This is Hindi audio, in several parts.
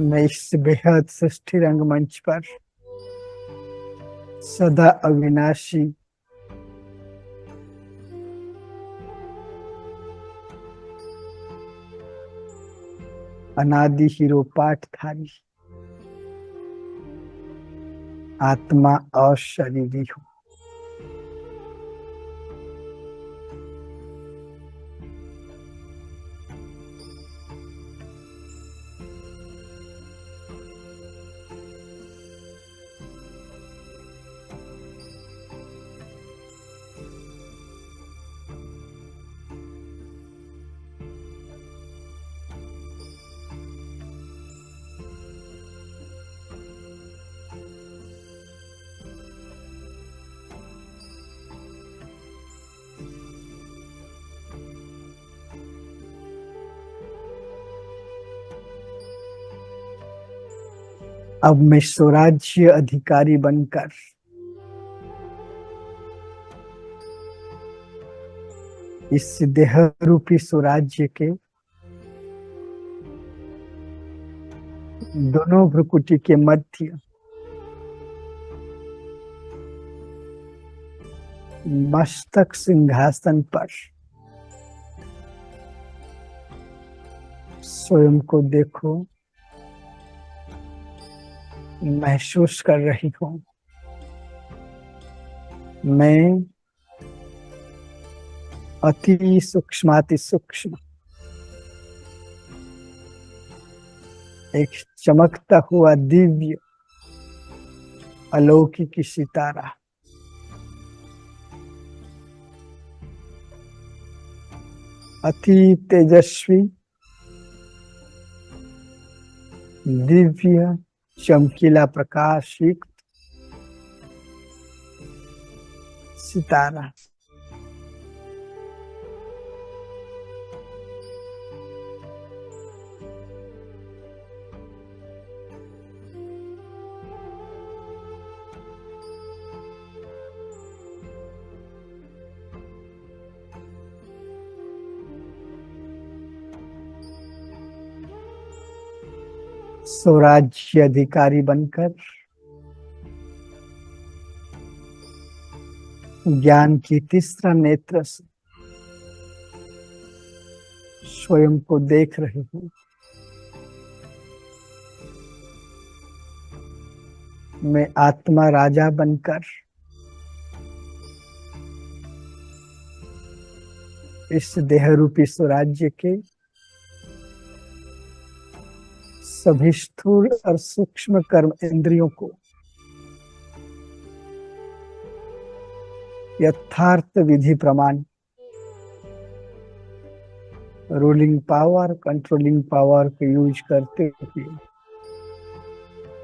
मैं इस बेहद सृष्टि रंगमंच पर सदा अविनाशी अनादि हीरो पाठधारी आत्मा और शरीरी हूँ। अब मैं स्वराज्य अधिकारी बनकर इस देह रूपी स्वराज्य के दोनों भ्रुकुटी के मध्य मस्तक सिंहासन पर स्वयं को देखो, महसूस कर रही हूँ। मैं अति सूक्ष्माति सूक्ष्म एक चमकता हुआ दिव्य अलौकिक सितारा, अति तेजस्वी दिव्य चमकीला प्रकाश युक्त सितारा। स्वराज्य अधिकारी बनकर ज्ञान की तीसरा नेत्र से स्वयं को देख रही हूँ। मैं आत्मा राजा बनकर इस देह रूपी स्वराज्य के सभी स्थूल और सूक्ष्म कर्म इंद्रियों को यथार्थ विधि प्रमाण रूलिंग पावर कंट्रोलिंग पावर को यूज करते हुए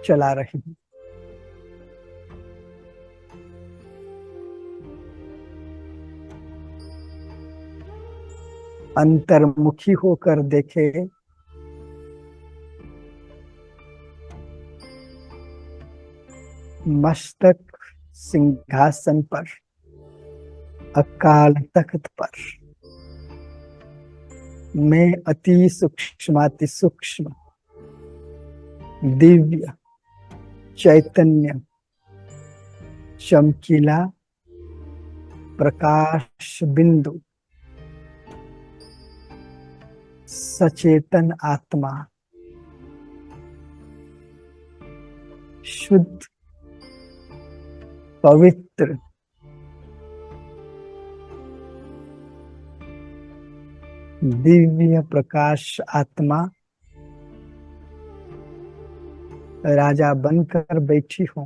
चला रही हूँ। अंतर्मुखी होकर देखे, मस्तक सिंहासन पर अकाल तख्त पर मैं अति सूक्ष्माति सूक्ष्म दिव्य चैतन्य चमकीला प्रकाश बिंदु सचेतन आत्मा, शुद्ध पवित्र दिव्य प्रकाश आत्मा राजा बनकर बैठी हूँ।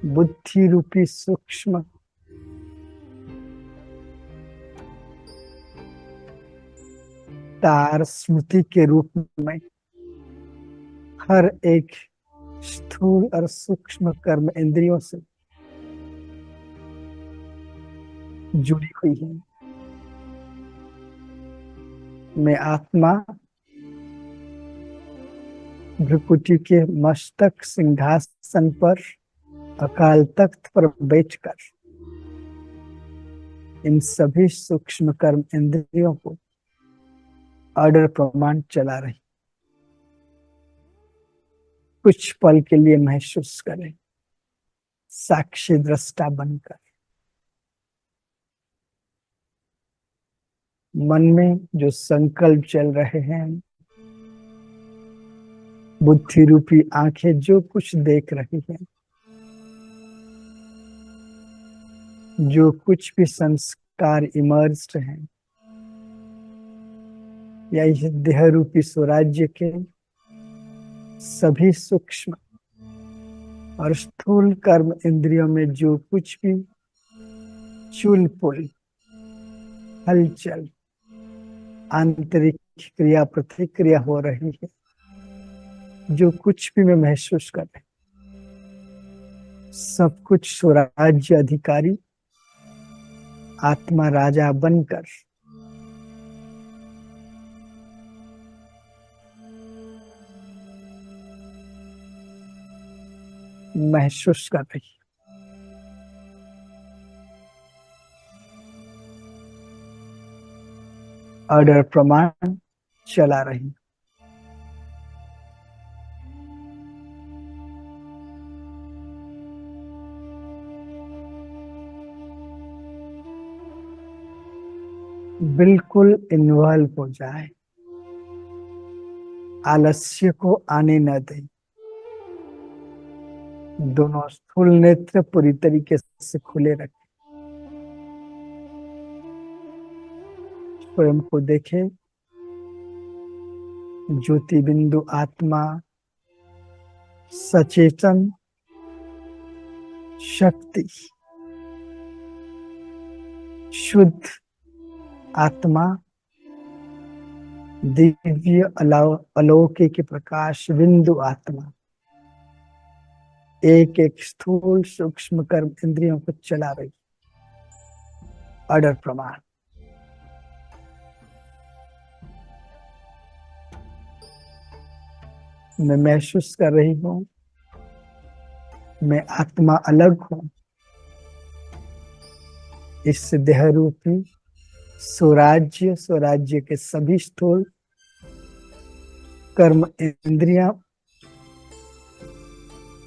बुद्धि रूपी सूक्ष्म तार स्मृति के रूप में हर एक स्थूल और सूक्ष्म कर्म इंद्रियों से जुड़ी हुई है। मैं आत्मा भ्रुकुटी के मस्तक सिंहासन पर अकाल तख्त पर बैठकर इन सभी सूक्ष्म कर्म इंद्रियों को ऑर्डर प्रमाण चला रही। कुछ पल के लिए महसूस करें, साक्षी दृष्टा बनकर। मन में जो संकल्प चल रहे हैं, बुद्धि रूपी आंखें जो कुछ देख रही हैं, जो कुछ भी संस्कार इमर्ज्ड हैं, या इस देह रूपी स्वराज्य के सभी सूक्ष्म और स्थूल कर्म इंद्रियों में जो कुछ भी चुल पुल, हलचल, आंतरिक क्रिया प्रतिक्रिया हो रही है, जो कुछ भी मैं महसूस कर रही, सब कुछ स्वराज्य अधिकारी आत्मा राजा बनकर महसूस कर रही। ऑर्डर प्रमाण चला रही। बिल्कुल इन्वॉल्व हो जाए, आलस्य को आने न दे। दोनों स्थूल नेत्र पूरी तरीके से खुले रखें। स्वयं को देखें, ज्योति बिंदु आत्मा, सचेतन शक्ति, शुद्ध आत्मा, दिव्य अलौकिक प्रकाश बिंदु आत्मा, एक एक स्थूल सूक्ष्म कर्म इंद्रियों को चला रही। ऑर्डर प्रमाण। मैं महसूस कर रही हूं, मैं आत्मा अलग हूं इस देह रूपी स्वराज्य के सभी स्थूल कर्म इंद्रियां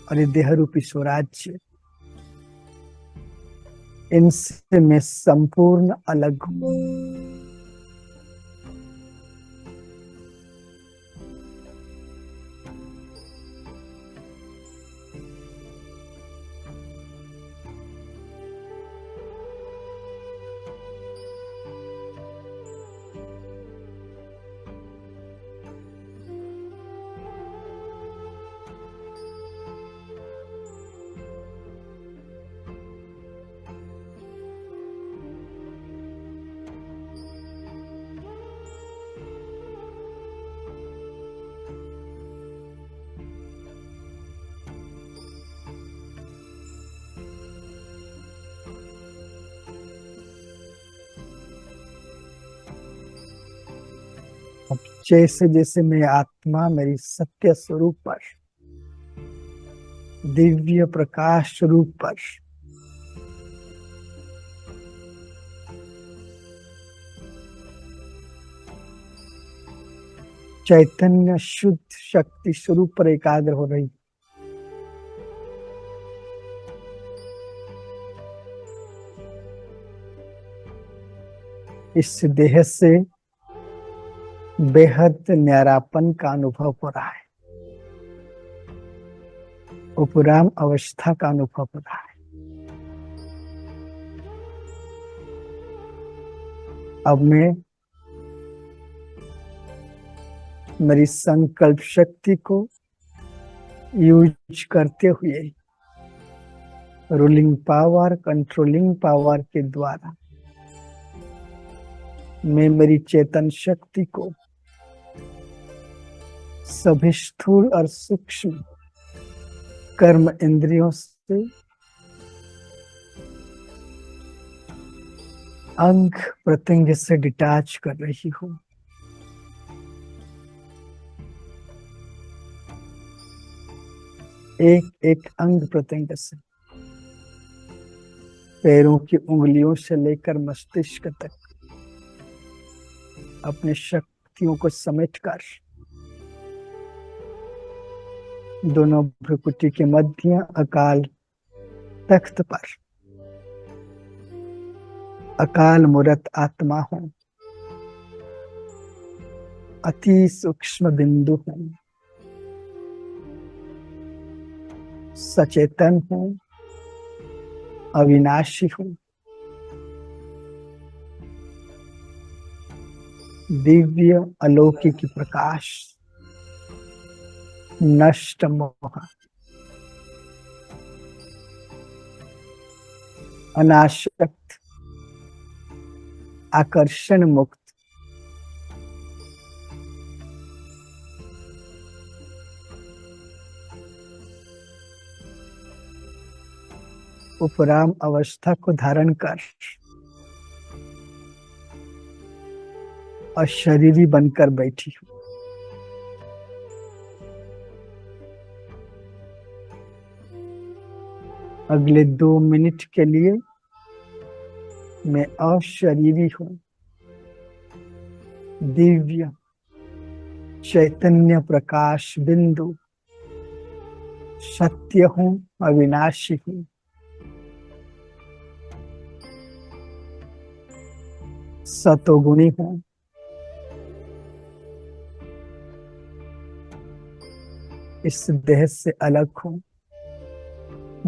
और ये देह रूपी स्वराज्य, इनसे मैं संपूर्ण अलग हूं। जैसे जैसे मैं आत्मा मेरी सत्य स्वरूप पर, दिव्य प्रकाश स्वरूप पर चैतन्य शुद्ध शक्ति स्वरूप पर एकाग्र हो रही, इस देह से बेहद न्यारापन का अनुभव हो रहा है, उपराम अवस्था का अनुभव हो रहा है। अब मैं मेरी संकल्प शक्ति को यूज करते हुए रूलिंग पावर, कंट्रोलिंग पावर के द्वारा मैं मेरी चेतन शक्ति को सभी स्थूल और सूक्ष्म कर्म इंद्रियों से, अंग प्रत्यंग से डिटैच कर रही हूं। एक एक अंग प्रत्यंग से, पैरों की उंगलियों से लेकर मस्तिष्क तक अपने शक्तियों को समेटकर दोनों भ्रुकुटी के मध्य अकाल तख्त पर अकाल मूर्त आत्मा हूं, अति सूक्ष्म बिंदु हूं, सचेतन हूं, अविनाशी हूं, दिव्य अलौकिक प्रकाश, नष्ट मोह, अनासक्त, आकर्षण मुक्त, उपराम अवस्था को धारण कर अशरीरी बनकर बैठी हूं। अगले 2 मिनट के लिए मैं अशरीरी हूं, दिव्य चैतन्य प्रकाश बिंदु, सत्य हूं, अविनाशी हूं, सतोगुणी हूं, इस देह से अलग हूं,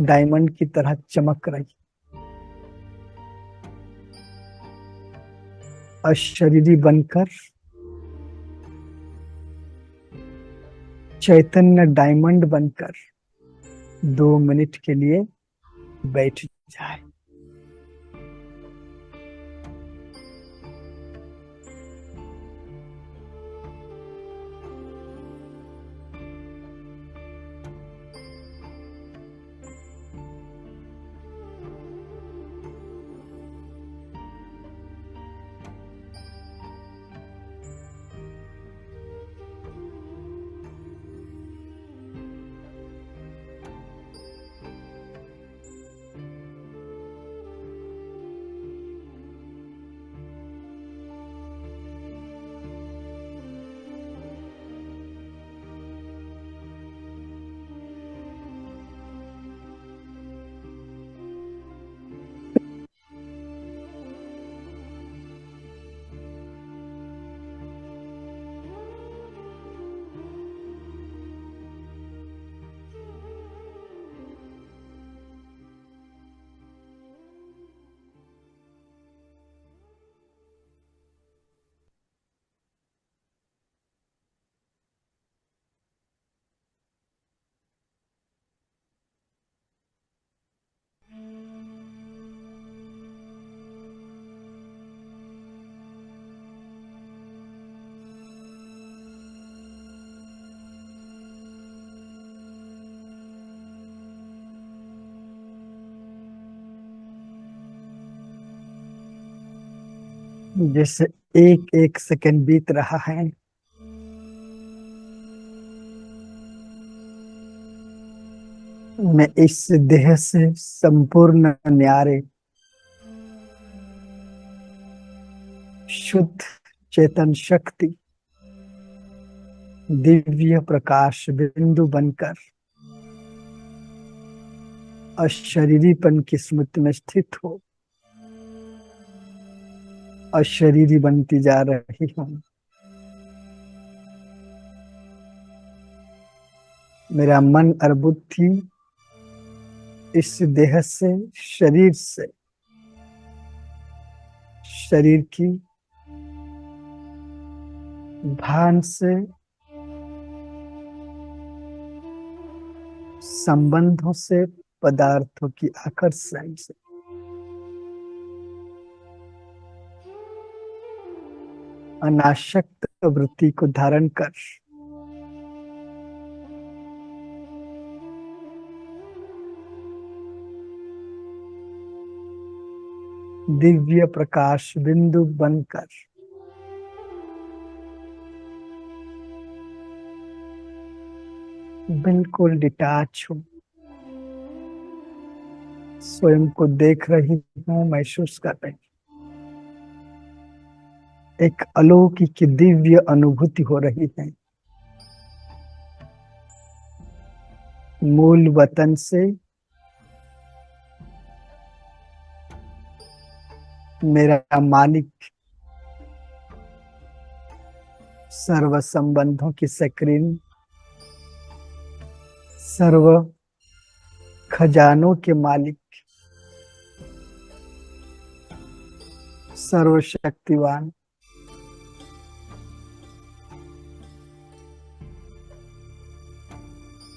डायमंड की तरह चमक रही, अशरीरी बनकर चैतन्य डायमंड बनकर 2 मिनट के लिए बैठ जाए। जैसे एक एक सेकंड बीत रहा है, मैं इस देह से संपूर्ण न्यारे शुद्ध चेतन शक्ति दिव्य प्रकाश बिंदु बनकर अशरीरीपन की स्मृति में स्थित हो अशरीरी बनती जा रही हूं। मेरा मन और बुद्धि इस देह से, शरीर से, शरीर की भान से, संबंधों से, पदार्थों की आकर्षण से अनासक्त वृत्ति को धारण कर दिव्य प्रकाश बिंदु बनकर बिल्कुल डिटैच हूं, स्वयं को देख रही हूं, महसूस कर रही हूं। एक अलौकिक दिव्य अनुभूति हो रही है। मूल वतन से मेरा मालिक सर्व संबंधों की स्क्रीन, सर्व खजानों के मालिक, सर्वशक्तिवान,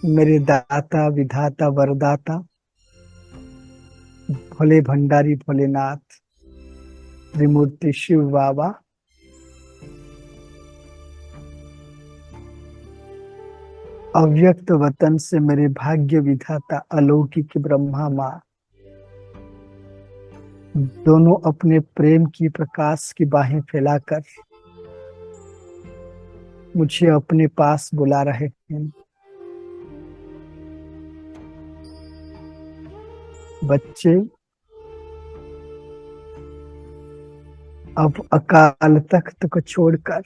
मेरे दाता विधाता वरदाता, भोले भंडारी भोलेनाथ, त्रिमूर्ति शिव बाबा, अव्यक्त वतन से मेरे भाग्य विधाता अलौकिक ब्रह्मा माँ, दोनों अपने प्रेम की प्रकाश की बाहें फैलाकर मुझे अपने पास बुला रहे हैं। बच्चे अब अकाल तख्त को छोड़कर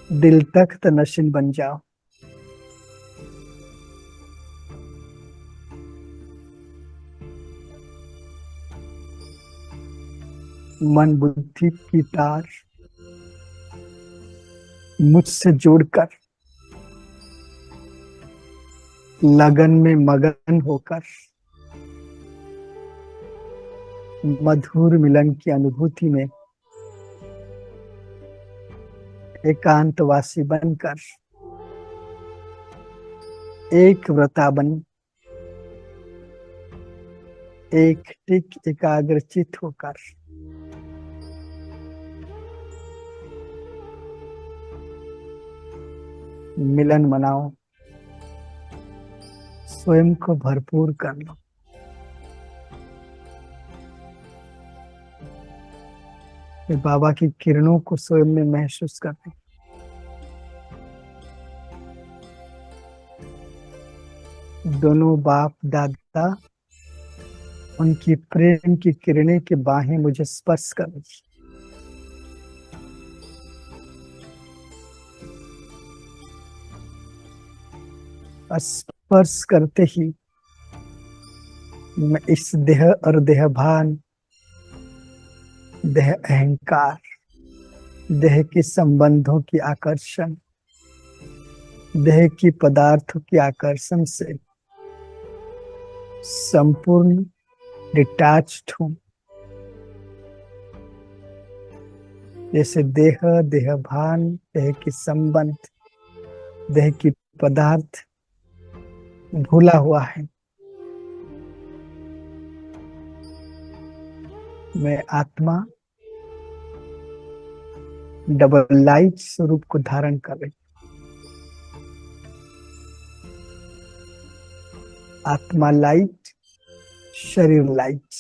दिल तख्त नशीन बन जाओ। मन बुद्धि की तार मुझसे जोड़कर लगन में मगन होकर मधुर मिलन की अनुभूति में एकांतवासी बनकर एक व्रताबन, एक टिक एकाग्रचित होकर मिलन मनाओ, स्वयं को भरपूर कर लो। बाबा की किरणों को स्वयं में महसूस करते, दोनों बाप दादा उनकी प्रेम की किरणें की बाहें मुझे स्पर्श कर रही। स्पर्श करते ही मैं इस देह और देहभान, देह अहंकार, देह के संबंधों की आकर्षण, देह की पदार्थों की आकर्षण से संपूर्ण डिटैच्ड हूं। जैसे देह, देहभान, देह के संबंध, देह की पदार्थ भूला हुआ है, मैं आत्मा डबल लाइट स्वरूप को धारण कर रही। आत्मा लाइट, शरीर लाइट।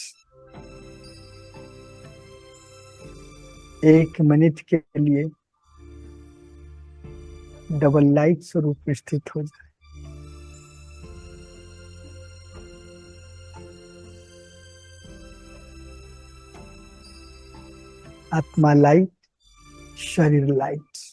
1 मिनट के लिए डबल लाइट स्वरूप में स्थित हो जाए। आत्मा लाइट, शरीर लाइट।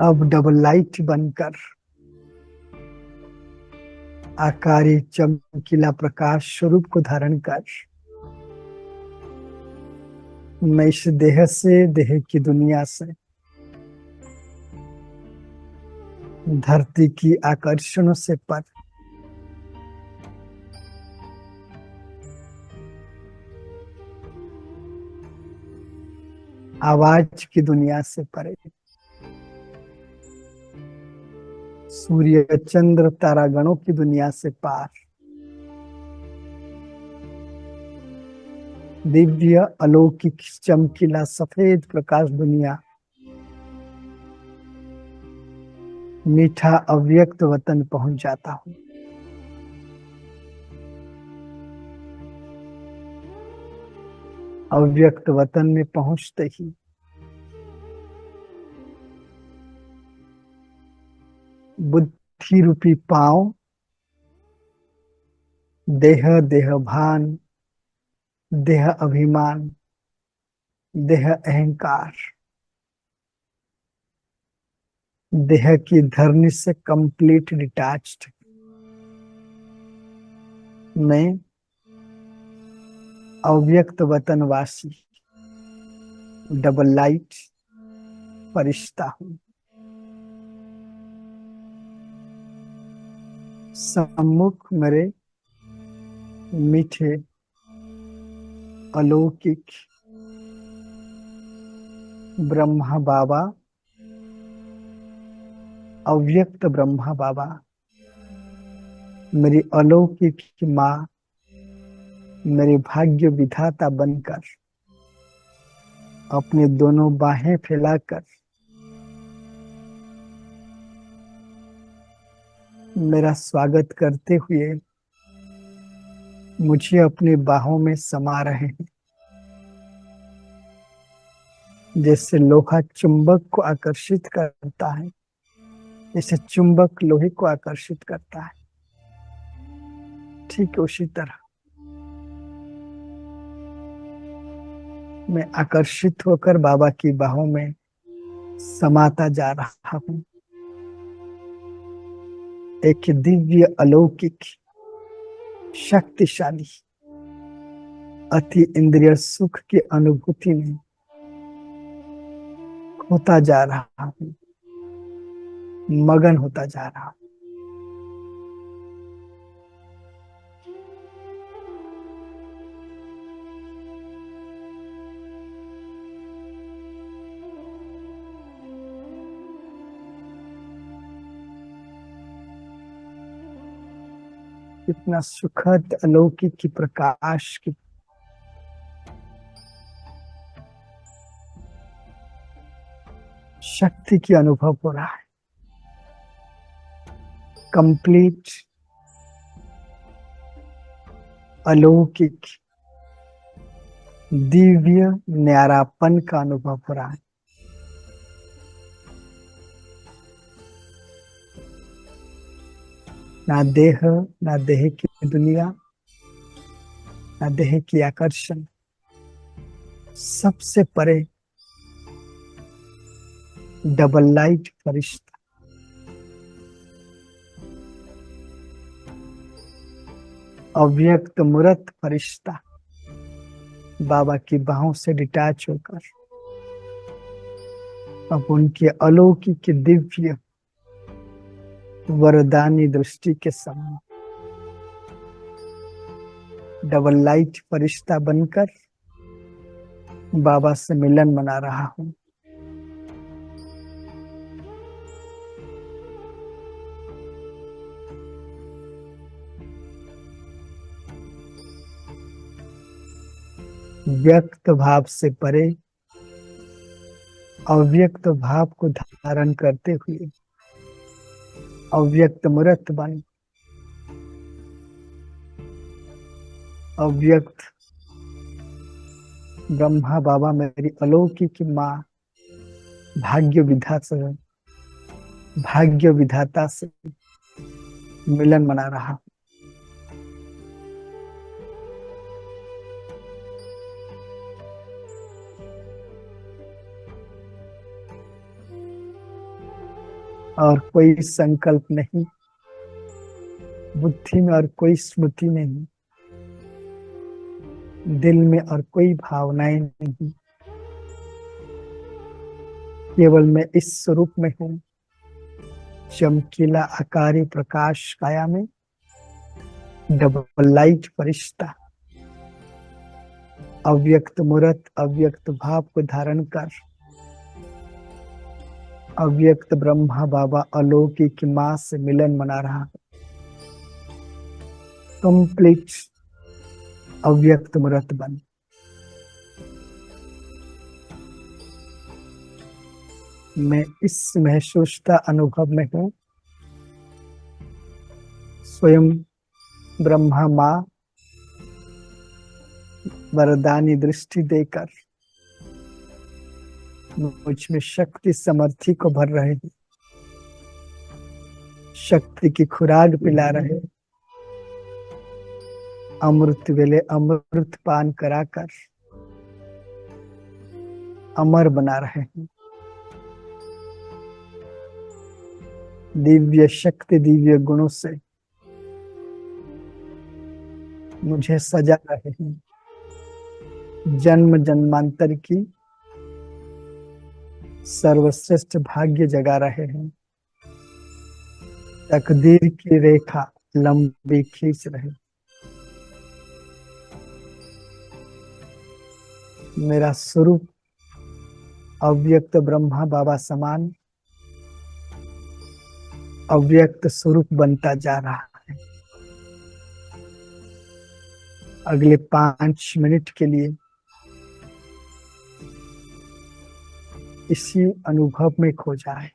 अब डबल लाइट बनकर आकारी चमकीला प्रकाश स्वरूप को धारण कर मैं इस देह से, देह की दुनिया से, धरती की आकर्षणों से पर, आवाज की दुनिया से परे, सूर्य चंद्र तारागणों की दुनिया से पार, दिव्य अलौकिक चमकीला सफेद प्रकाश दुनिया, मीठा अव्यक्त वतन पहुंच जाता हूं। अव्यक्त वतन में पहुंचते ही बुद्धि रूपी पांव, देह देहभान, देह अभिमान, देह अहंकार, देह की धरनी से कंप्लीट डिटैच्ड। मैं अव्यक्त वतनवासी डबल लाइट फरिश्ता हूं। सम्मुख मेरे मीठे अलौकिक ब्रह्मा बाबा, अव्यक्त ब्रह्मा बाबा, मेरी अलौकिक माँ, मेरे भाग्य विधाता बनकर अपने दोनों बाहें फैलाकर मेरा स्वागत करते हुए मुझे अपनी बाहों में समा रहे हैं। जैसे लोहा चुंबक को आकर्षित करता है, जैसे चुंबक लोहे को आकर्षित करता है, ठीक उसी तरह मैं आकर्षित होकर बाबा की बाहों में समाता जा रहा हूं। एक दिव्य अलौकिक शक्तिशाली अति इंद्रिय सुख की अनुभूति में होता जा रहा हूं, मगन होता जा रहा हूं। इतना सुखद अलौकिक की प्रकाश की शक्ति की अनुभव हो रहा है। कंप्लीट अलौकिक दिव्य न्यारापन का अनुभव हो रहा है। ना देह, ना देह की दुनिया, ना देह की आकर्षण, सबसे परे डबल लाइट फरिश्ता, अव्यक्त मूर्त फरिश्ता बाबा की बाहों से डिटैच होकर अब उनके अलौकिक दिव्य वरदानी दृष्टि के सामने डबल लाइट फरिश्ता बनकर बाबा से मिलन मना रहा हूं। व्यक्त भाव से परे अव्यक्त भाव को धारण करते हुए अव्यक्त मूर्त बन अव्यक्त ब्रह्मा बाबा मेरी अलौकिक माँ भाग्य विधाता से मिलन मना रहा। और कोई संकल्प नहीं, बुद्धि में और कोई स्मृति नहीं, दिल में और कोई भावनाएं नहीं, केवल मैं इस स्वरूप में हूँ, चमकीला आकारी प्रकाश काया में, डबल लाइट फरिश्ता, अव्यक्त मूर्त अव्यक्त भाव को धारण कर अव्यक्त ब्रह्मा बाबा अलौकिक मां से मिलन मना रहा है। कंप्लीट अव्यक्त मूर्त बन। मैं इस महसूसता अनुभव में हूँ, स्वयं ब्रह्मा माँ वरदानी दृष्टि देकर मुझ में शक्ति समर्थी को भर रहे हैं, शक्ति की खुराक पिला रहे, अमृत वेले अमृत पान कराकर अमर बना रहे हैं। दिव्य शक्ति दिव्य गुणों से मुझे सजा रहे हैं। जन्म जन्मांतर की सर्वश्रेष्ठ भाग्य जगा रहे हैं। तकदीर की रेखा लंबी खींच रहे। मेरा स्वरूप अव्यक्त ब्रह्मा बाबा समान अव्यक्त स्वरूप बनता जा रहा है। अगले 5 मिनट के लिए इसी अनुभव में खो जाए।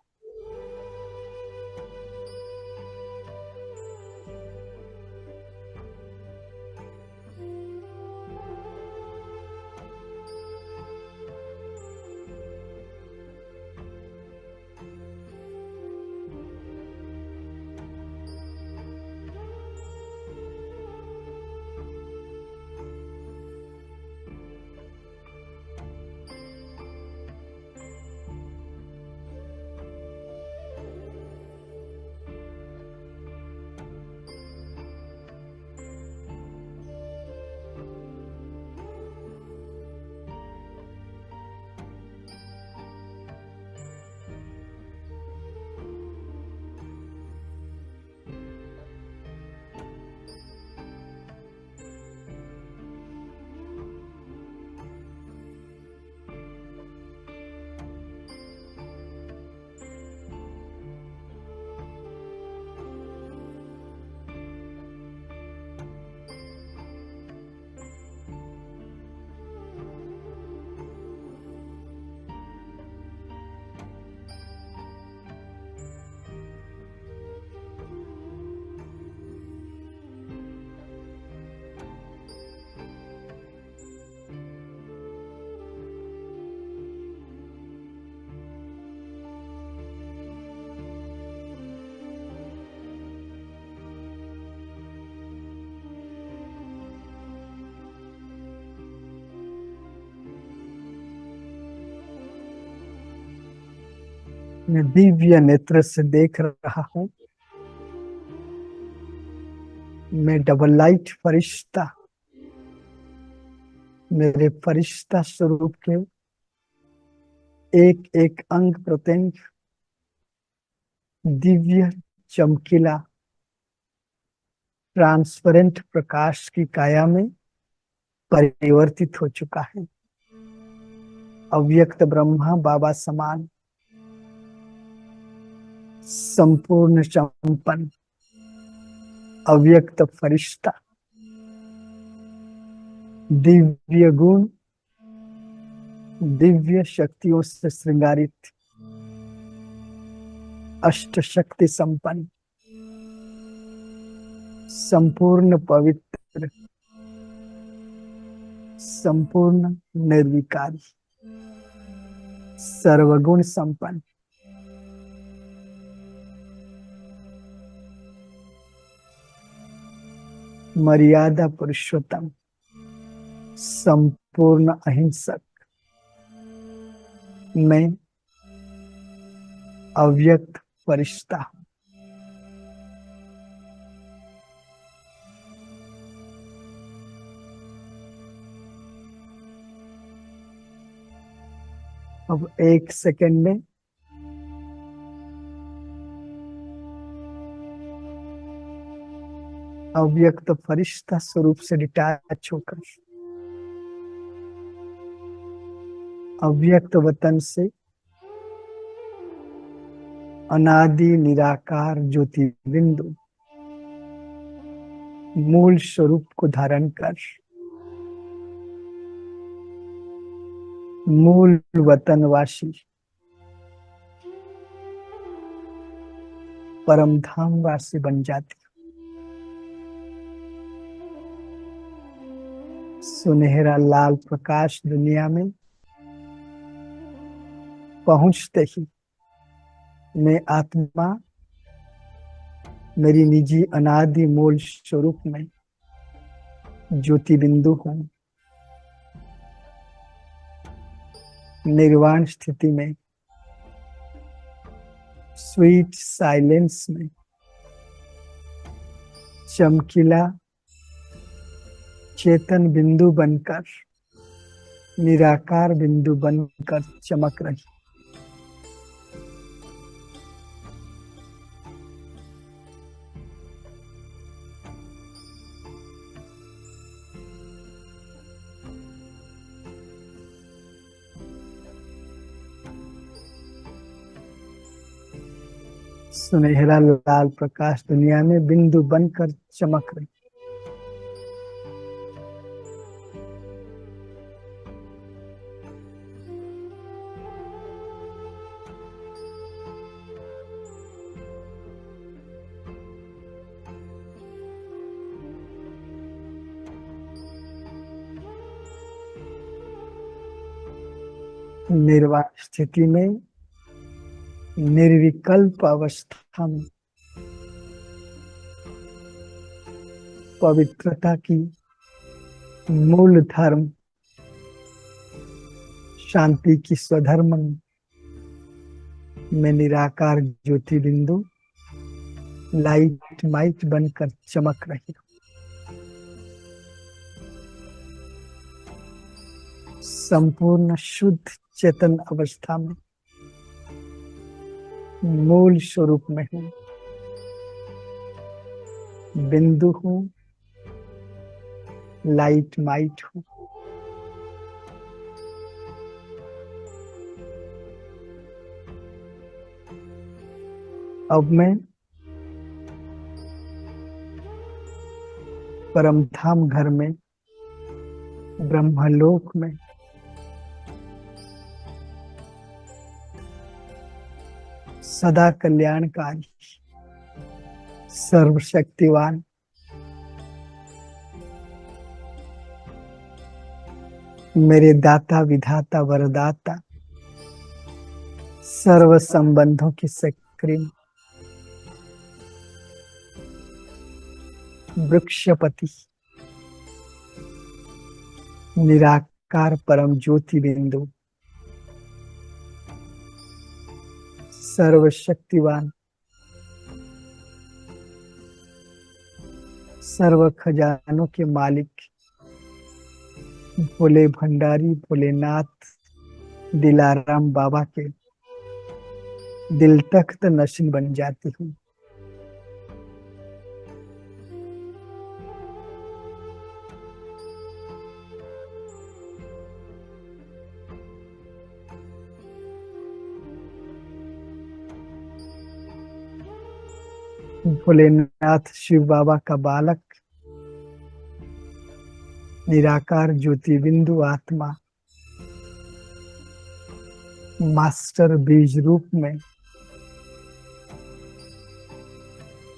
मैं दिव्य नेत्र से देख रहा हूं। मैं डबल लाइट फरिश्ता, मेरे फरिश्ता स्वरूप के एक एक अंग प्रत्यंग दिव्य चमकीला ट्रांसपेरेंट प्रकाश की काया में परिवर्तित हो चुका है। अव्यक्त ब्रह्मा बाबा समान संपूर्ण संपन्न अव्यक्त फरिश्ता, दिव्य गुण दिव्य शक्तियों से श्रृंगारित अष्ट शक्ति संपन्न संपूर्ण पवित्र संपूर्ण निर्विकारी सर्वगुण संपन्न मर्यादा पुरुषोत्तम संपूर्ण अहिंसक मैं अव्यक्त फरिश्ता हूं। अब 1 सेकंड में अव्यक्त फरिश्ता स्वरूप से डिटैच होकर अव्यक्त वतन से अनादि निराकार ज्योति बिंदु मूल स्वरूप को धारण कर मूल वतनवासी परम धाम वासी बन जाती। सुनहरा लाल प्रकाश दुनिया में पहुंचते ही मैं आत्मा मेरी निजी अनादि मूल स्वरूप में ज्योति बिंदु हूं। निर्वाण स्थिति में स्वीट साइलेंस में चमकीला चेतन बिंदु बनकर निराकार बिंदु बनकर चमक रही। सुनहरा लाल प्रकाश दुनिया में बिंदु बनकर चमक रही। निर्वाण स्थिति में निर्विकल्प अवस्था में पवित्रता की मूल धर्म शांति की स्वधर्म में निराकार ज्योति बिंदु लाइट माइट बनकर चमक रही। संपूर्ण शुद्ध चेतन अवस्था में मूल स्वरूप में हूं, बिंदु हूं, लाइट माइट हूं। अब मैं परमधाम घर में ब्रह्मलोक में सदा कल्याणकारी सर्वशक्तिवान मेरे दाता विधाता वरदाता सर्व संबंधों की सक्रिय वृक्षपति निराकार परम ज्योति बिंदु सर्वशक्तिवान सर्व खजानों के मालिक भोले भंडारी भोलेनाथ दिलाराम बाबा के दिल तख्त नशीन बन जाती हूँ। भोलेनाथ शिव बाबा का बालक निराकार ज्योति बिंदु आत्मा मास्टर बीज रूप में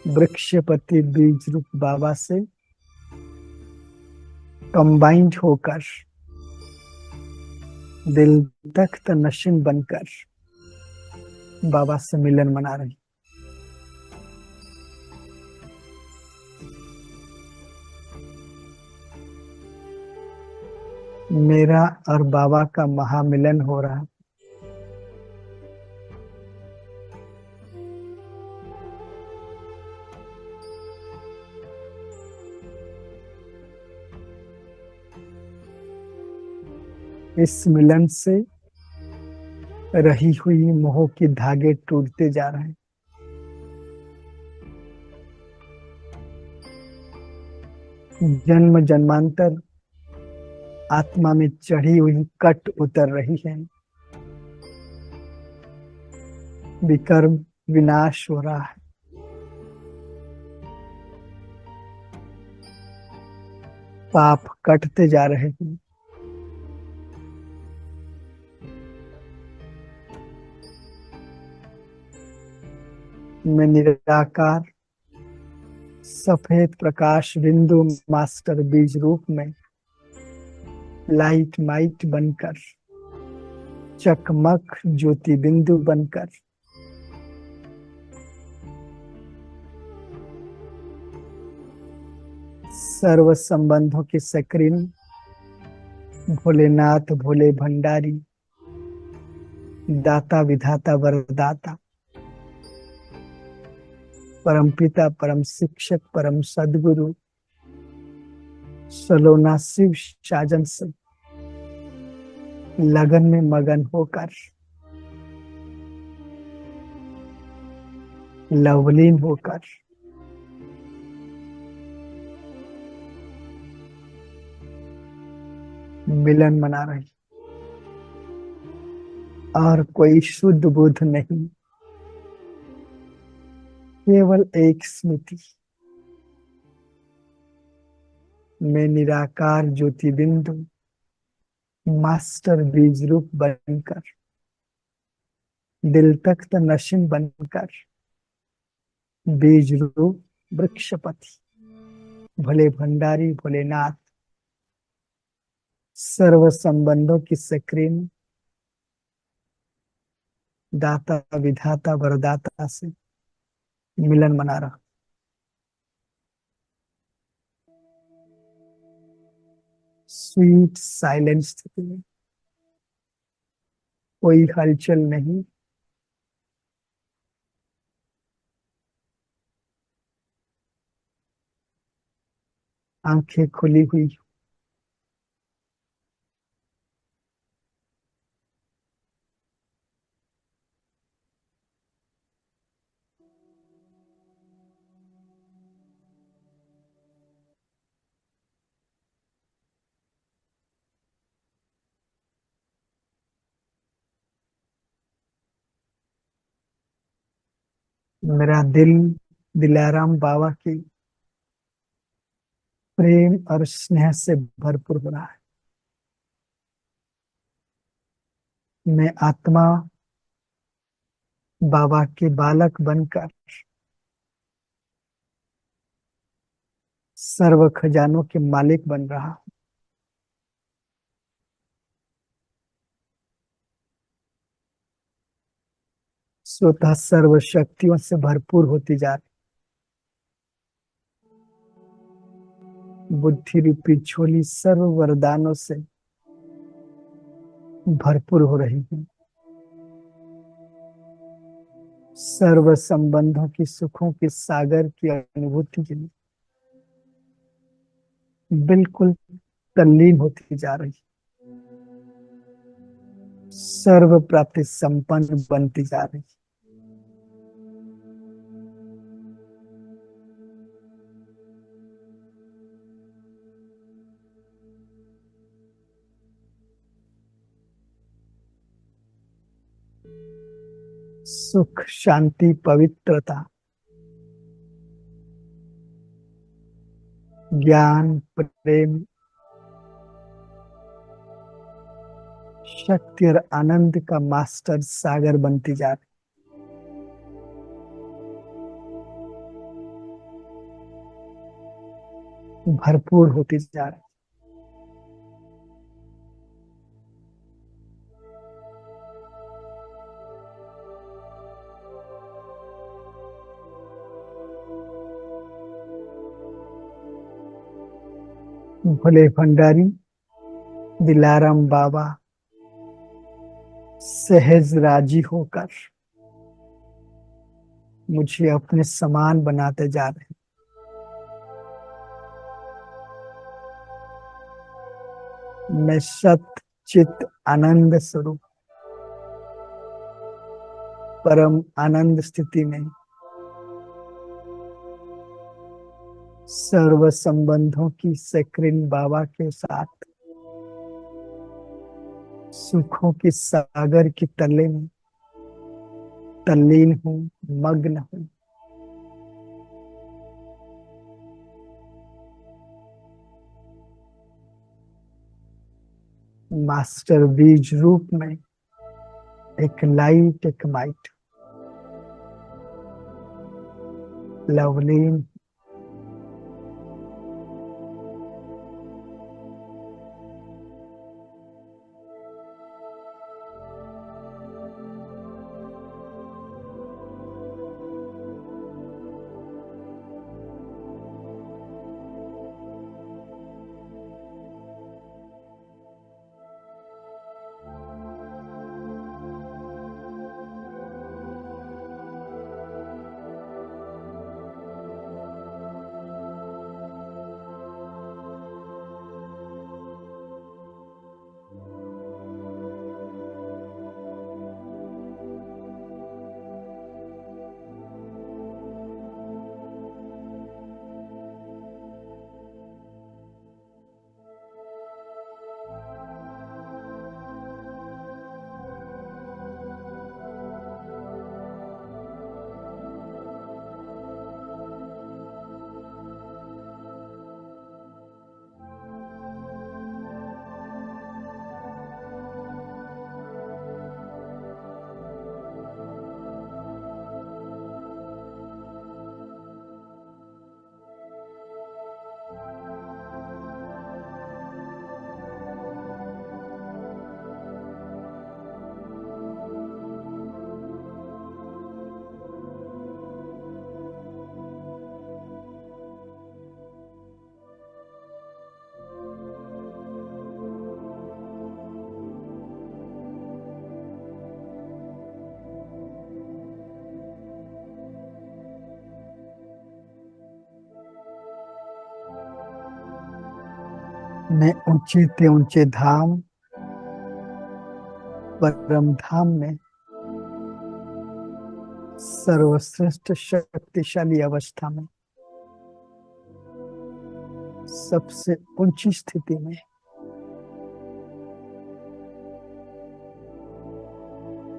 वृक्षपति बीज रूप बाबा से कंबाइंड होकर दिल तख्त नशीन बनकर बाबा से मिलन मना रही। मेरा और बाबा का महामिलन हो रहा। इस मिलन से रही हुई मोह के धागे टूटते जा रहे हैं। जन्म जन्मांतर आत्मा में चढ़ी हुई कट उतर रही है, विकर्म विनाश हो रहा है। पाप कटते जा रहे हैं। मैं निराकार सफेद प्रकाश बिंदु मास्टर बीज रूप में लाइट माइट बनकर, चकमक ज्योति बिंदु बनकर सर्व संबंधों की सक्रीन भोलेनाथ भोले भंडारी, दाता विधाता वरदाता, परमपिता परम शिक्षक परम सदगुरु सलोना शिव साजन से लगन में मगन होकर, लवलीन होकर मिलन मना रही। और कोई शुद्ध बुद्ध नहीं, केवल एक स्मृति। मैं निराकार ज्योति बिंदु मास्टर बीज रूप बनकर, दिल तख्त नशीन बनकर, बीज रूप वृक्षपति भोले भंडारी भोलेनाथ, सर्व संबंधों की सक्रीन दाता विधाता वरदाता से मिलन मना रहा। स्वीट साइलेंस स्थिति में कोई हलचल नहीं, आंखें खुली हुई। मेरा दिल दिलाराम बाबा की प्रेम और स्नेह से भरपूर हो रहा है। मैं आत्मा बाबा के बालक बनकर सर्व खजानों के मालिक बन रहा हूं। स्वतः सर्व शक्तियों से भरपूर होती जा रही। बुद्धि रूपी झोली सर्व वरदानों से भरपूर हो रही है। सर्व संबंधों की सुखों के सागर की अनुभूति के लिए बिल्कुल तल्लीन होती जा रही। सर्व प्राप्ति संपन्न बनती जा रही। सुख शांति पवित्रता ज्ञान प्रेम शक्ति और आनंद का मास्टर सागर बनती जा रही। भरपूर होती जा रही। भोले भंडारी दिलाराम बाबा सहज राजी होकर मुझे अपने समान बनाते जा रहे हैं। मैं सत चित आनंद स्वरूप परम आनंद स्थिति में सर्व संबंधों की सेक्रेन बाबा के साथ सुखों की सागर की तले में तल्लीन हूँ, मग्न हूँ। मास्टर बीज रूप में एक लाइट, एक माइट, लवलीन। मैं ऊंचे ते ऊंचे धाम, परम धाम में सर्वश्रेष्ठ शक्तिशाली अवस्था में सबसे ऊंची स्थिति में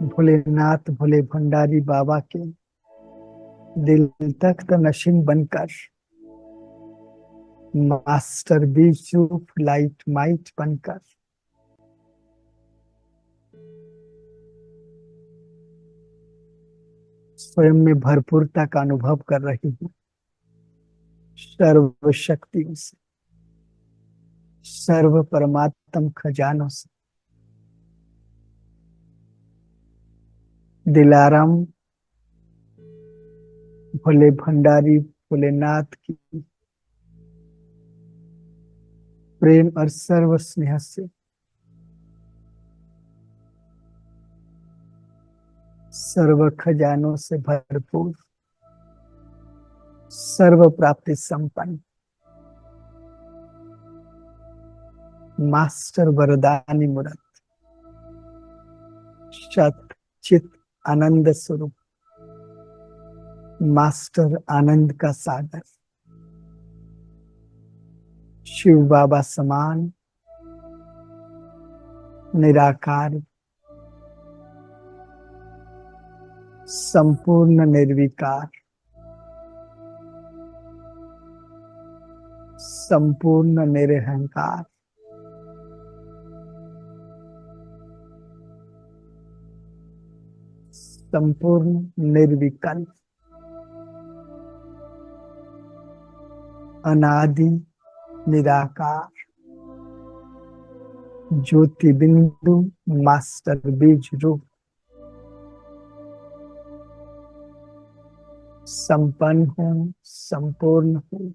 भोलेनाथ भोले भंडारी बाबा के दिल तख्त नशीन बनकर, मास्टर बीज रूप लाइट माइट बनकर स्वयं में भरपूरता का अनुभव कर रही हूँ। सर्व शक्तियों से, सर्व परमात्म खजानों से दिलाराम भोले भंडारी भोलेनाथ की प्रेम और सर्व स्नेह से सर्व खजानों से भरपूर, सर्व प्राप्ति संपन्न मास्टर वरदानी मूर्त, सत चित आनंद स्वरूप, मास्टर आनंद का सागर, शिव बाबा समान निराकार, संपूर्ण निर्विकार, संपूर्ण निरहंकार, संपूर्ण निर्विकल्प, अनादि निराकार, ज्योति बिंदु मास्टर बीज रूप, संपन्न हूँ, संपूर्ण हूँ।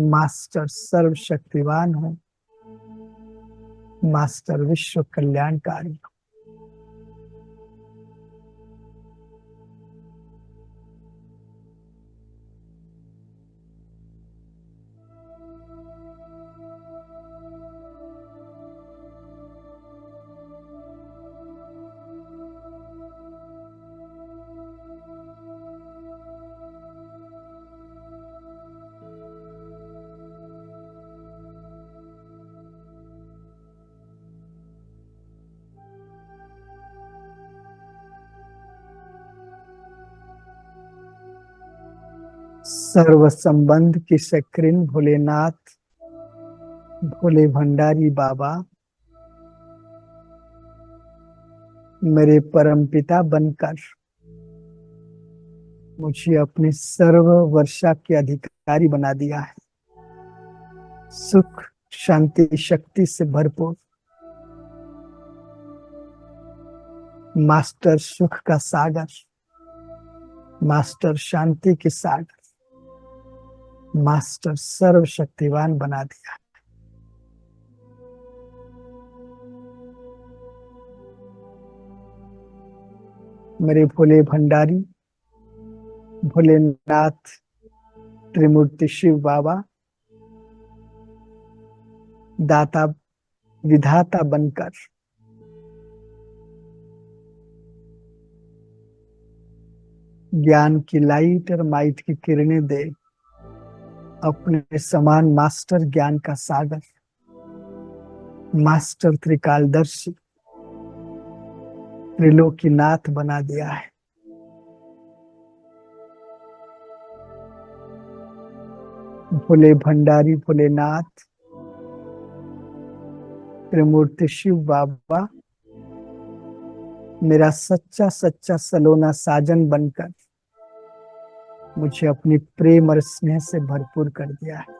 मास्टर सर्वशक्तिवान हूँ, मास्टर विश्व कल्याणकारी हूँ। सर्व संबंध की सक्रिन भोलेनाथ भोले भंडारी बाबा मेरे परमपिता बनकर मुझे अपनी सर्व वर्षा के अधिकारी बना दिया है। सुख शांति शक्ति से भरपूर मास्टर सुख का सागर, मास्टर शांति के सागर, मास्टर सर्वशक्तिवान बना दिया। मेरे भोले भंडारी भोलेनाथ त्रिमूर्ति शिव बाबा दाता विधाता बनकर ज्ञान की लाइट और माइट की किरणें दे। अपने समान मास्टर ज्ञान का सागर, मास्टर त्रिकालदर्शी त्रिलोकीनाथ बना दिया है। भोले भंडारी भोलेनाथ त्रिमूर्ति शिव बाबा मेरा सच्चा सच्चा सलोना साजन बनकर मुझे अपनी प्रेम और स्नेह से भरपूर कर दिया है।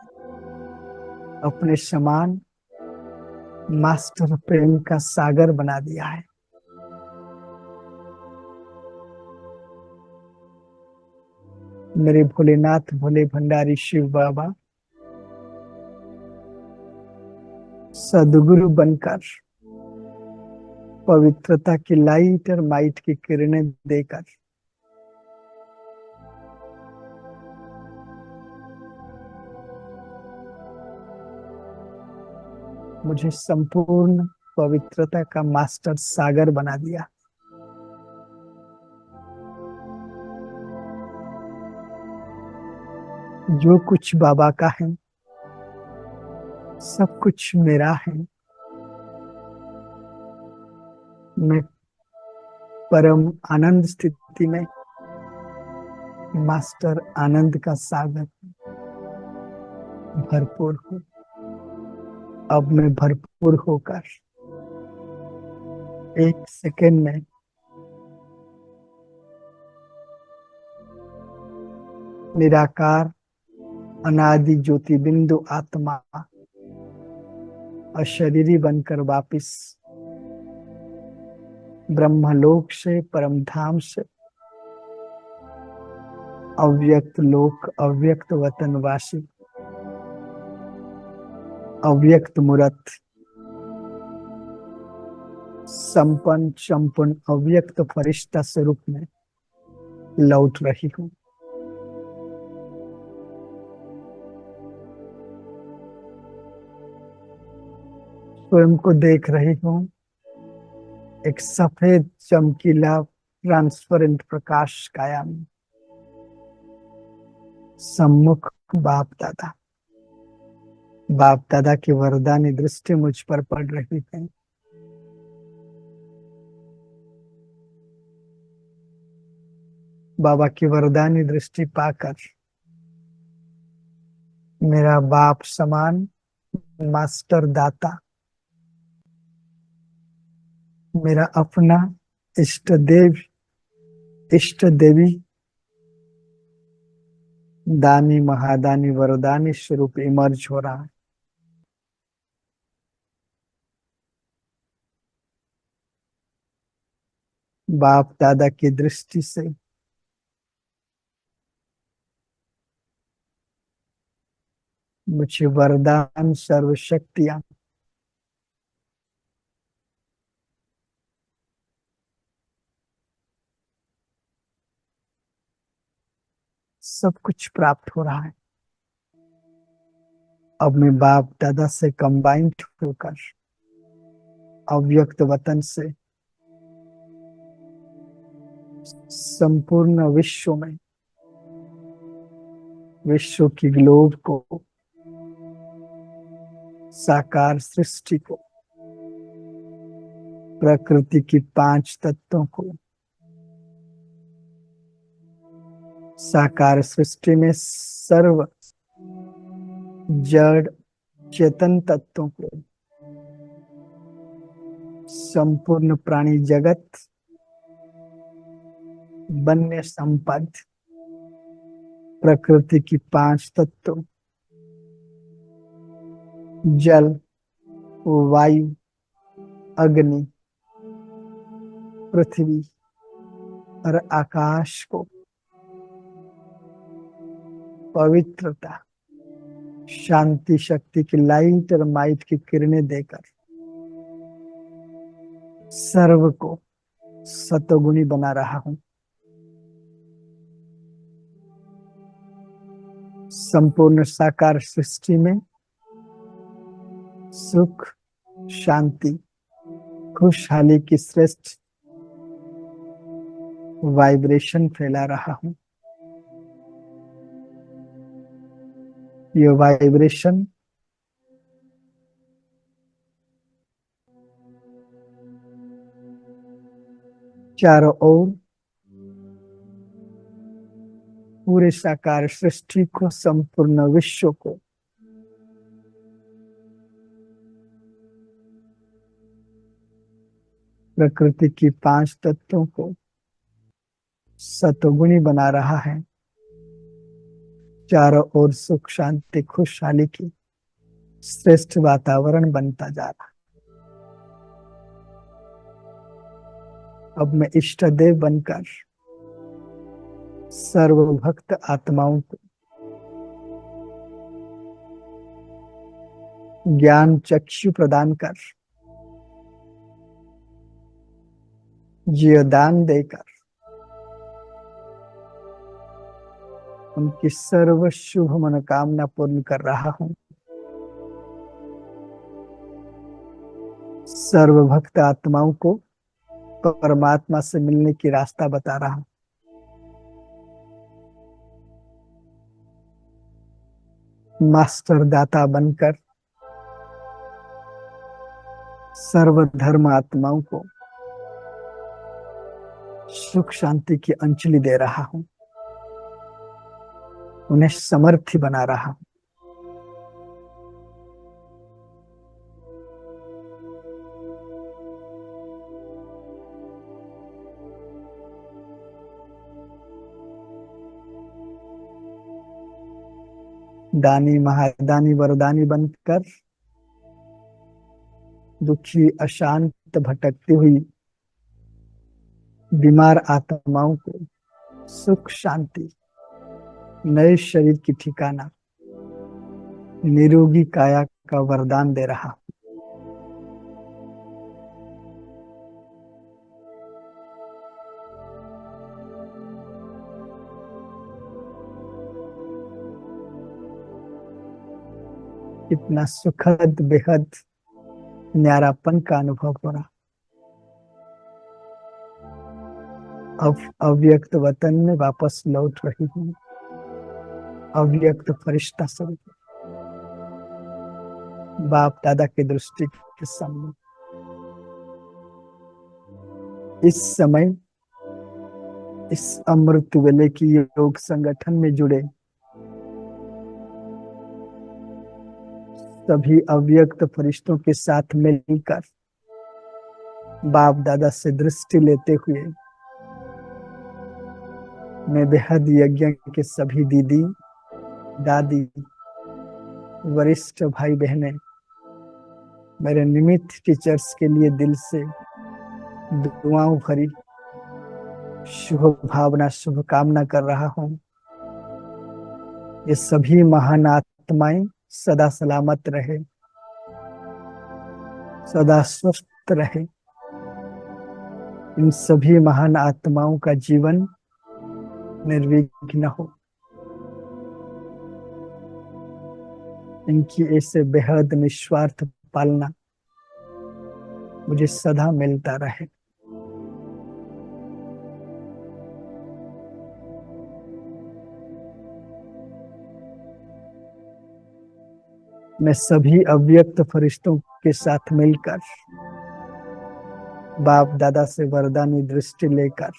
अपने समान मास्टर प्रेम का सागर बना दिया है। मेरे भोलेनाथ भोले भंडारी शिव बाबा सदगुरु बनकर पवित्रता की लाइट और माइट की किरणें देकर मुझे संपूर्ण पवित्रता का मास्टर सागर बना दिया। जो कुछ बाबा का है सब कुछ मेरा है। मैं परम आनंद स्थिति में मास्टर आनंद का सागर भरपूर हूँ। अब मैं भरपूर होकर एक सेकेंड में निराकार अनादि ज्योति बिंदु आत्मा अशरीरी बनकर वापिस ब्रह्मलोक से परम धाम से अव्यक्त लोक अव्यक्त वतनवासी अव्यक्त मूर्त संपन्न संपूर्ण अव्यक्त फरिश्ता स्वरूप में लौट रही हूँ। स्वयं को देख रही हूँ एक सफेद चमकीला ट्रांसपेरेंट प्रकाश काया में। सम्मुख बाप दादा की वरदानी दृष्टि मुझ पर पड़ रही है। बाबा की वरदानी दृष्टि पाकर मेरा बाप समान मास्टर दाता मेरा अपना इष्ट देवी दानी महादानी वरदानी स्वरूप इमर्ज हो रहा है। बाप दादा की दृष्टि से मुझे वरदान सर्वशक्तियां सब कुछ प्राप्त हो रहा है। अब मैं बाप दादा से कंबाइंड होकर अव्यक्त वतन से संपूर्ण विश्व में विश्व की ग्लोब को साकार सृष्टि को प्रकृति की 5 तत्वों को साकार सृष्टि में सर्व जड़ चेतन तत्वों को, संपूर्ण प्राणी जगत, वन्य संपद, प्रकृति की 5 तत्व, जल, वायु, अग्नि, पृथ्वी और आकाश को पवित्रता, शांति, शक्ति की लाइट और माइट की किरणें देकर सर्व को सतोगुणी बना रहा हूं। संपूर्ण साकार सृष्टि में सुख, शांति, खुशहाली की श्रेष्ठ वाइब्रेशन फैला रहा हूं। ये वाइब्रेशन चारों ओर पूरे साकार सृष्टि को, संपूर्ण विश्व को प्रकृति की 5 तत्वों को सतोगुणी बना रहा है। चारों ओर सुख, शांति, खुशहाली की श्रेष्ठ वातावरण बनता जा रहा। अब मैं इष्ट देव बनकर सर्वभक्त आत्माओं को ज्ञान चक्षु प्रदान कर, जीवदान देकर उनकी सर्व शुभ मनोकामना पूर्ण कर रहा हूं। सर्वभक्त आत्माओं को परमात्मा से मिलने की रास्ता बता रहा हूं। मास्टर दाता बनकर सर्वधर्म आत्माओं को सुख शांति की अंजलि दे रहा हूं, उन्हें समर्थी बना रहा हूं। दानी महादानी वरदानी बनकर दुखी, अशांत, भटकती हुई बीमार आत्माओं को सुख शांति, नए शरीर की ठिकाना, निरोगी काया का वरदान दे रहा हूं। कितना सुखद, बेहद न्यारापन का अनुभव हो रहा। अब अव्यक्त वतन में वापस लौट रही हूं, अव्यक्त फरिश्ता स्वरूप बाप दादा की दृष्टि के सामने। इस समय इस अमृत वेले की योग संगठन में जुड़े सभी अव्यक्त फरिश्तों के साथ मिलकर बाप दादा से दृष्टि लेते हुए मैं बेहद यज्ञ के सभी दीदी, दादी, वरिष्ठ भाई बहनें, मेरे निमित्त टीचर्स के लिए दिल से दुआओं भरी शुभ भावना, शुभकामना कर रहा हूं। ये सभी महान आत्माएं सदा सलामत रहे, सदा स्वस्थ रहे। इन सभी महान आत्माओं का जीवन निर्विघ्न हो। इनकी ऐसे बेहद निस्वार्थ पालना मुझे सदा मिलता रहे। मैं सभी अव्यक्त फरिश्तों के साथ मिलकर बाप दादा से वरदानी दृष्टि लेकर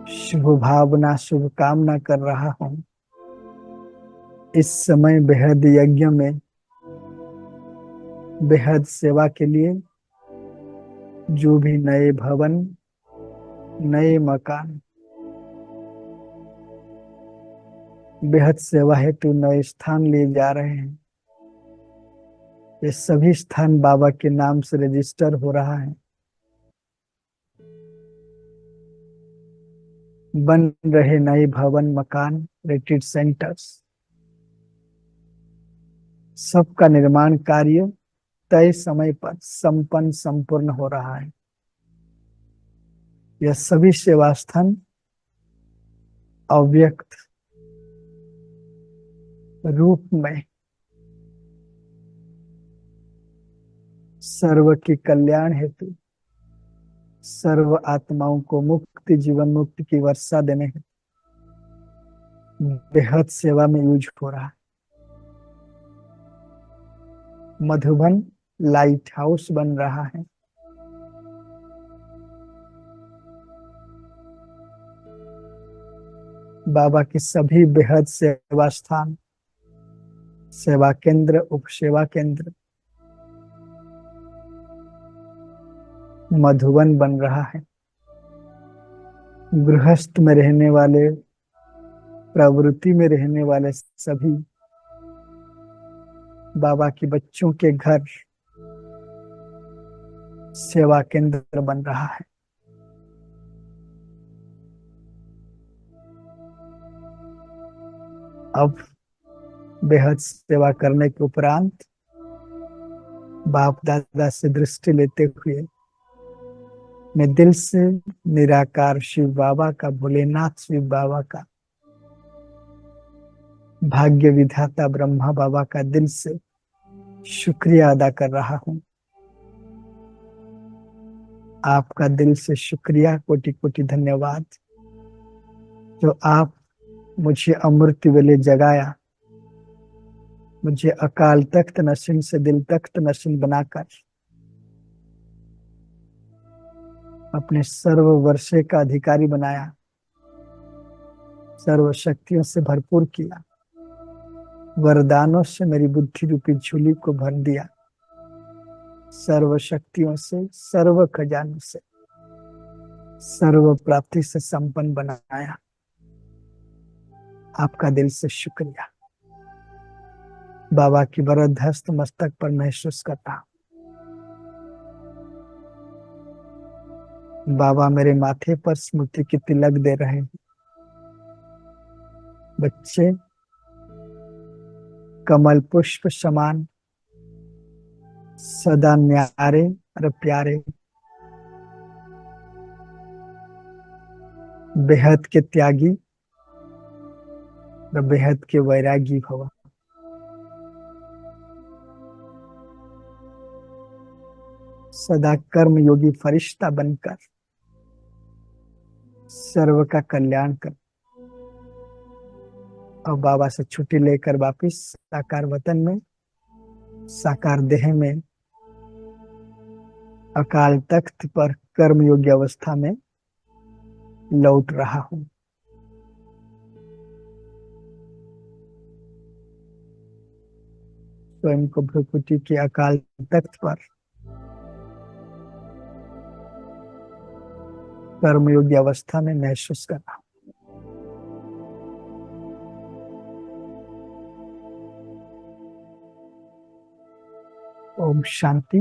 शुभ भावना शुभ कामना कर रहा हूं। इस समय बेहद यज्ञ में बेहद सेवा के लिए जो भी नए भवन, नए मकान, बेहद सेवा हेतु नए स्थान लिए जा रहे हैं, ये सभी स्थान बाबा के नाम से रजिस्टर हो रहा है। बन रहे नए भवन, मकान, रिट्रीट सेंटर्स, सबका निर्माण कार्य तय समय पर संपन्न संपूर्ण हो रहा है। यह सभी सेवा स्थान अव्यक्त रूप में सर्व के कल्याण हेतु, सर्व आत्माओं को मुक्ति, जीवन मुक्ति की वर्षा देने हेतु बेहद सेवा में यूज हो रहा है। मधुबन लाइट हाउस बन रहा है। बाबा के सभी बेहद सेवा स्थान, सेवा केंद्र, उपसेवा केंद्र मधुबन बन रहा है। गृहस्थ में रहने वाले, प्रवृत्ति में रहने वाले सभी बाबा के बच्चों के घर सेवा केंद्र बन रहा है। अब बेहद सेवा करने के उपरांत बाप दादा से दृष्टि लेते हुए मैं दिल से निराकार शिव बाबा का, भोलेनाथ शिव बाबा का, भाग्य विधाता ब्रह्मा बाबा का दिल से शुक्रिया अदा कर रहा हूं। आपका दिल से शुक्रिया, कोटि कोटि धन्यवाद, जो आप मुझे अमृत वेले जगाया, मुझे अकाल तख्त नशीन से दिल तख्त नशीन बनाकर अपने सर्व वर्षे का अधिकारी बनाया, सर्व शक्तियों से भरपूर किया, वरदानों से मेरी बुद्धि रूपी झोली को भर दिया, सर्व शक्तियों से, सर्व खजानों से, सर्व प्राप्ति से संपन्न बनाया। आपका दिल से शुक्रिया। बाबा की वरद हस्त मस्तक पर महसूस करता हूं। बाबा मेरे माथे पर स्मृति की तिलक दे रहे हैं। बच्चे कमल पुष्प समान सदा न्यारे और प्यारे, बेहद के त्यागी और बेहद के वैरागी भव। सदा कर्म योगी फरिश्ता बनकर सर्व का कल्याण कर, और बाबा से छुट्टी लेकर वापिस साकार वतन में, साकार देह में, अकाल तख्त पर कर्म योग्य अवस्था में लौट रहा हूं। स्वयं को भ्रुकुटी के अकाल तख्त पर कर्म योग्य अवस्था में महसूस कर रहा हूं। ओम शांति।